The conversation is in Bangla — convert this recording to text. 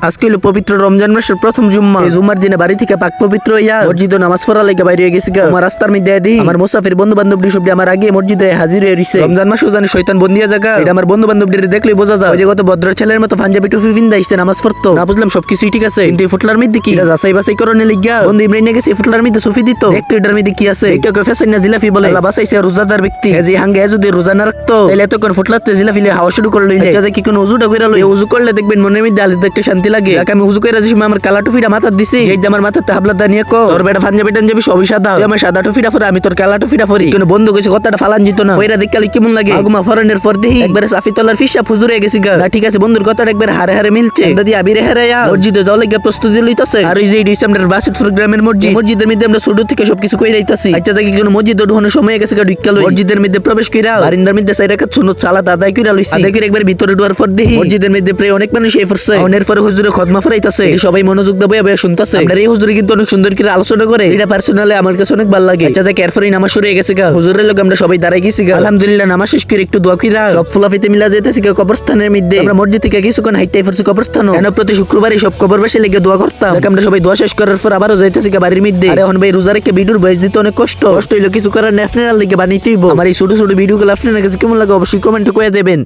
আজকে হলো পবিত্র রমজান মাসের প্রথম জুম্মা। এই জুম্মার দিনে বাড়ি থেকে পাক পবিত্র হইয়া মসজিদে নামাজ পড়া লাগা বাইরে গেছি। আমার রাস্তার মধ্যে দি আমার মুসাফির বন্ধু বান্ধব সব আমার আগে মসজিদে হাজির হয়ে রইছে। রমজান মাসও জানি শয়তান বন্দিয়া জায়গা, এটা আমার বন্ধু বান্ধবদের দেখলেই বোঝা যায়। ওই যে কত ভদ্র ছেলের মতো পাঞ্জাবি টুপি পিন্দা আইছে নামাজ পড়তো, না বুঝলাম সবকিছুই ঠিক আছে, কিন্তু এই ফুটলার মধ্যে কি এটা যাচাই বাছাই করনে লিগা বন্ধু ইমরান গেছে ফুটলার মধ্যে সুফি দিত, দেখতো এটার মধ্যে কি আছে। একটা কই ফেসাই না জিলাফি বলে আল্লাহ বাঁচাইছে রোজাদার ব্যক্তি। এই যে হাঙ্গে যদি রোজা না রাখতো তাহলে এত করে ফুটলাতে জিলাফি হাওয়া শুরু করে লইলে এটা যে কি কোনো উজুটা কইরা লই, উজু করলে দেখবেন মনের মধ্যে আলাদা একটা শান্তি লাগে। যাকে আমি উজু কইরা দিছি আমার কালা টুপিটা মাথা দিছি, এই যে আমার মাথাতে হাবলাদা নিয়ে কো তোর বেটা পাঞ্জাবি টাঞ্জাবি সবই সাদা, তুই আমার সাদা টুপিটা পরে আমি তোর কালা টুপিটা পরি। কোনো বন্ধু কইছে কথাটা ফালান জিত না, কইরা দেখালি কেমন লাগে। আগুমা ফরেনের পর দেহি একবারে সাফি তলার ফিসা ফুজুর হয়ে গেছি গা। না ঠিক আছে বন্ধুর কথাটা একবার হারে হারে মিলছে। দাদি আবিরে হারায়া মসজিদে যাওয়ার লাগা প্রস্তুতি লইতাছে। আর এই যে ডিসেম্বরের বাসিত প্রোগ্রামের মসজিদের মধ্যে আমরা ছোট থেকে সবকিছু কইরা আইতাছি। আচ্ছা যাকে কোনো মসজিদে ঢোকানোর সময় গেছে গা ঢুকালো মসজিদের মধ্যে প্রবেশ কইরা বারিন্দার মধ্যে চাই রাখাত সুন্নত সালাত আদায় কইরা লইছি। আদায় কইরা একবার ভিতরে ঢোয়ার পর দেহি মসজিদের মধ্যে প্রায় অনেক মানুষ এই পড়ছে। অনের পরে হুজুরে খতমা ফরাইতাছে, সবাই মনোযোগ দিয়ে বইয়া শুনতাছে। আমরা এই হুজুরে কিন্তু অনেক সুন্দর করে আলোচনা করে, এটা পার্সোনালি আমার কাছে অনেক ভালো লাগে। আচ্ছা যাকে এরপরই নামাজ শুরু হয়ে গেছে গা। হুজুরের লগে আমরা সবাই দাঁড়াই গেছি গা। আলহামদুলিল্লাহ নামাজ শেষ করে একটু দোয়া কইরা সব ফুলাফিতে মিলা যাইতেছি গা কবরস্থানের মধ্যে। আমরা মসজিদ থেকে কিছুক্ষণ হাইটাই পড়ছি কবরস্থান, কেন প্রতি শুক্রবারই সব কবরবাসী লেগে দোয়া করতাম। আমরা সবাই দোয়া শেষ করার পর আবারও যাইতেছি গা বাড়ির মধ্যে। আর এখন ভাই রোজা রেখে ভিডিওর বয়স দিতে অনেক কষ্ট হইলো, কিছু করার নেই, আপনারা লিগে বানাইতেইব। আমার এই ছোট ছোট ভিডিওগুলো আপনাদের কাছে কেমন লাগে অবশ্যই কমেন্টে কইয়া দেবেন।